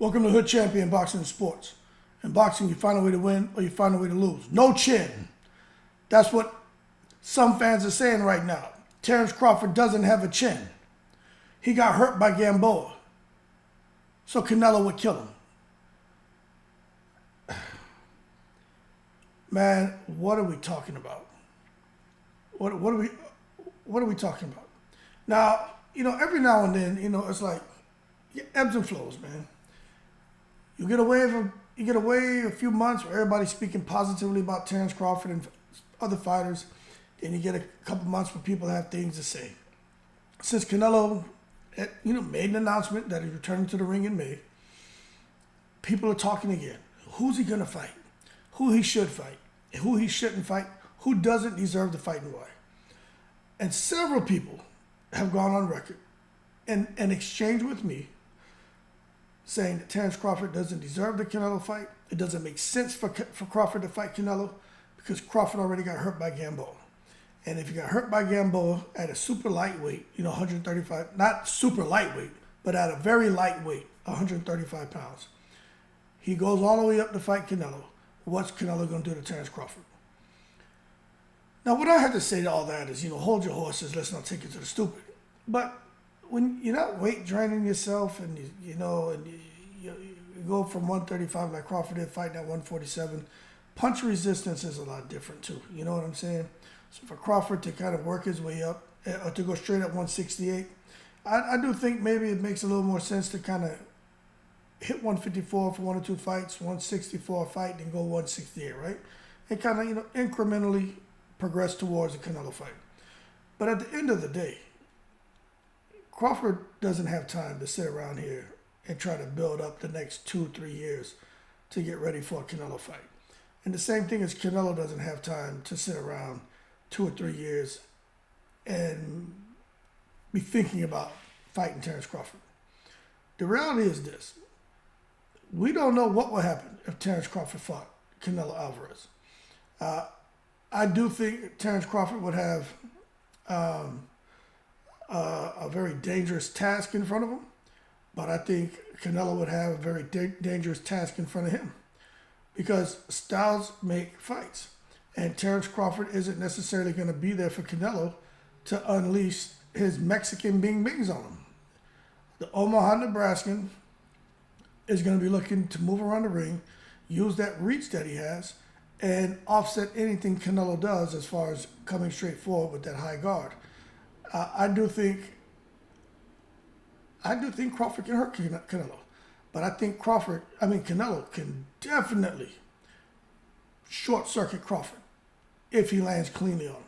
Welcome to Hood Champion Boxing and Sports. In boxing, you find a way to win or you find a way to lose. No chin. That's what some fans are saying right now. Terence Crawford doesn't have a chin. He got hurt by Gamboa. So Canelo would kill him. Man, what are we talking about? What are we talking about? Now, every now and then, it's like ebbs and flows, man. You get away a few months where everybody's speaking positively about Terence Crawford and other fighters. Then you get a couple months where people have things to say. Since Canelo, made an announcement that he's returning to the ring in May, people are talking again. Who's he gonna fight? Who he should fight? Who he shouldn't fight? Who doesn't deserve to fight and why? And several people have gone on record and exchanged with me saying that Terence Crawford doesn't deserve the Canelo fight. It doesn't make sense for Crawford to fight Canelo because Crawford already got hurt by Gamboa. And if you got hurt by Gamboa at a super lightweight, 135, not super lightweight, but at a very lightweight, 135 pounds, he goes all the way up to fight Canelo. What's Canelo going to do to Terence Crawford? Now, what I have to say to all that is, hold your horses. Let's not take it to the stupid. But when you're not weight draining yourself and you go from 135 like Crawford did fighting at 147, punch resistance is a lot different too. You know what I'm saying? So for Crawford to kind of work his way up or to go straight at 168, I do think maybe it makes a little more sense to kind of hit 154 for one or two fights, 164 fight, then go 168, right? And kind of, incrementally progress towards a Canelo fight. But at the end of the day, Crawford doesn't have time to sit around here and try to build up the next 2-3 years to get ready for a Canelo fight. And the same thing as Canelo doesn't have time to sit around 2 or 3 years and be thinking about fighting Terence Crawford. The reality is this. We don't know what will happen if Terence Crawford fought Canelo Alvarez. I do think Terence Crawford would have a very dangerous task in front of him, but I think Canelo would have a very dangerous task in front of him because styles make fights, and Terence Crawford isn't necessarily going to be there for Canelo to unleash his Mexican bing-bings on him. The Omaha, Nebraskan is going to be looking to move around the ring, use that reach that he has, and offset anything Canelo does as far as coming straight forward with that high guard. I do think Crawford can hurt Canelo, but I think Canelo can definitely short circuit Crawford if he lands cleanly on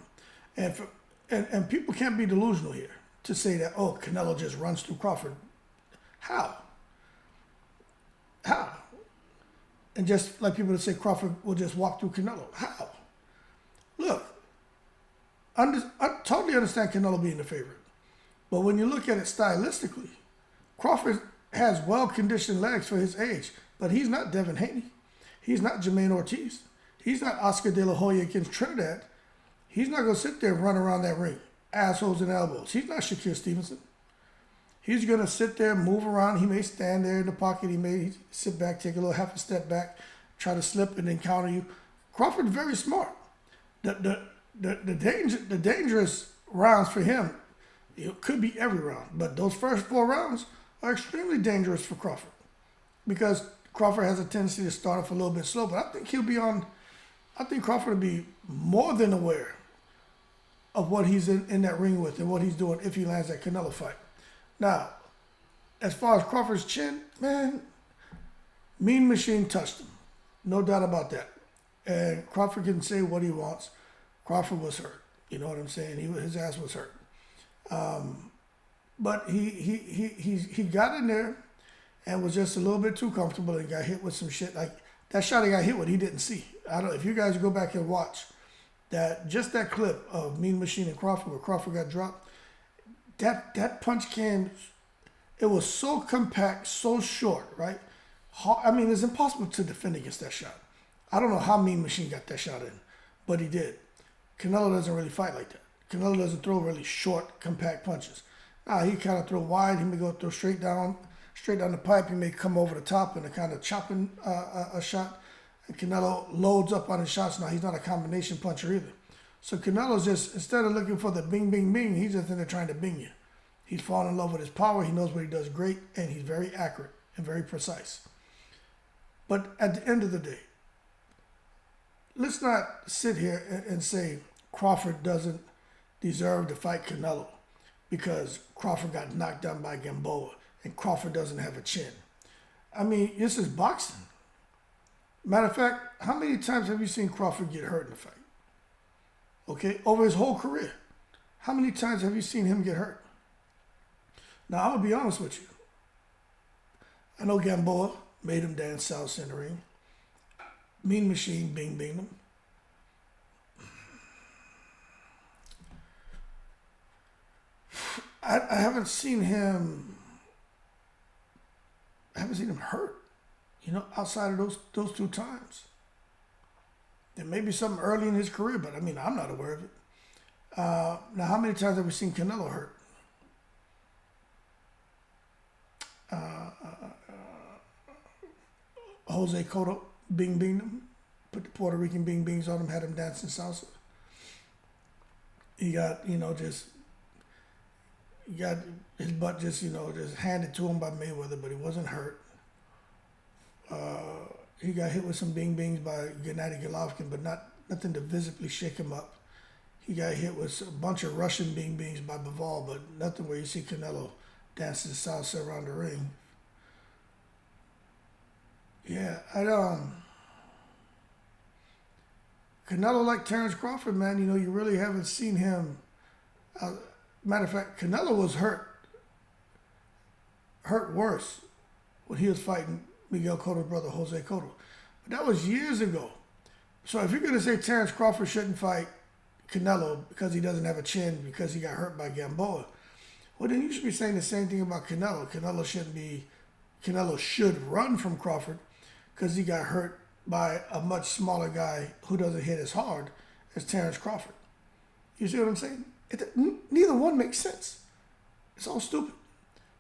him. And people can't be delusional here to say that Canelo just runs through Crawford. How? And just like people that say Crawford will just walk through Canelo. How? Look, I totally understand Canelo being the favorite. But when you look at it stylistically, Crawford has well-conditioned legs for his age. But he's not Devin Haney. He's not Jermaine Ortiz. He's not Oscar De La Hoya against Trinidad. He's not going to sit there and run around that ring, assholes and elbows. He's not Shakur Stevenson. He's going to sit there, move around. He may stand there in the pocket. He may sit back, take a little half a step back, try to slip and then counter you. Crawford's very smart. The dangerous rounds for him, it could be every round, but those first 4 rounds are extremely dangerous for Crawford because Crawford has a tendency to start off a little bit slow, but I think Crawford will be more than aware of what he's in that ring with and what he's doing if he lands that Canelo fight. Now, as far as Crawford's chin, man, Mean Machine touched him. No doubt about that. And Crawford can say what he wants. Crawford was hurt. You know what I'm saying? His ass was hurt. But he got in there and was just a little bit too comfortable and got hit with some shit. Like that shot he got hit with, he didn't see. If you guys go back and watch that clip of Mean Machine and Crawford where Crawford got dropped, that punch came, it was so compact, so short, right? It's impossible to defend against that shot. I don't know how Mean Machine got that shot in, but he did. Canelo doesn't really fight like that. Canelo doesn't throw really short, compact punches. He kind of throw wide. He may go throw straight down. straight down the pipe. He may come over the top and a kind of chopping a shot. And Canelo loads up on his shots. Now, he's not a combination puncher either. So Canelo's just, instead of looking for the bing, bing, bing, he's just in there trying to bing you. He's fallen in love with his power. He knows what he does great, and he's very accurate and very precise. But at the end of the day, let's not sit here and say Crawford doesn't deserve to fight Canelo because Crawford got knocked down by Gamboa and Crawford doesn't have a chin. I mean, this is boxing. Matter of fact, how many times have you seen Crawford get hurt in a fight? Okay, over his whole career. How many times have you seen him get hurt? Now, I'm going to be honest with you. I know Gamboa made him dance south in the ring. Mean Machine bing bing him. I haven't seen him hurt, outside of those two times. There may be something early in his career, but I mean, I'm not aware of it. Now, how many times have we seen Canelo hurt? Jose Cotto bing binged him, put the Puerto Rican bing bings on him, had him dancing salsa. He got, he got his butt just handed to him by Mayweather, but he wasn't hurt. He got hit with some bing bings by Gennady Golovkin, but nothing to visibly shake him up. He got hit with a bunch of Russian bing bings by Bivol, but nothing where you see Canelo dancing salsa around the ring. Yeah, Canelo, like Terence Crawford, man, you really haven't seen him. Matter of fact, Canelo was hurt worse when he was fighting Miguel Cotto's brother, Jose Cotto. But that was years ago. So if you're going to say Terence Crawford shouldn't fight Canelo because he doesn't have a chin because he got hurt by Gamboa, well, then you should be saying the same thing about Canelo. Canelo should run from Crawford because he got hurt by a much smaller guy who doesn't hit as hard as Terence Crawford. You see what I'm saying? Neither one makes sense. It's all stupid.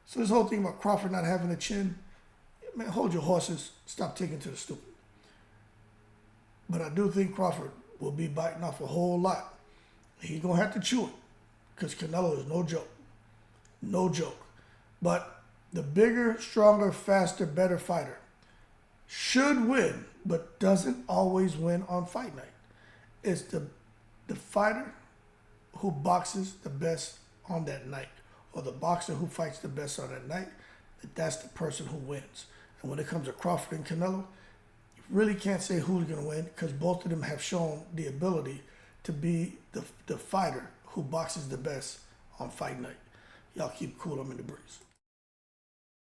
So this whole thing about Crawford not having a chin, man, hold your horses. Stop taking to the stupid. But I do think Crawford will be biting off a whole lot. He's going to have to chew it because Canelo is no joke. No joke. But the bigger, stronger, faster, better fighter should win, but doesn't always win on fight night. It's the fighter who boxes the best on that night, or the boxer who fights the best on that night. That's the person who wins. And when it comes to Crawford and Canelo, you really can't say who's going to win because both of them have shown the ability to be the fighter who boxes the best on fight night. Y'all keep cool. I'm in the breeze.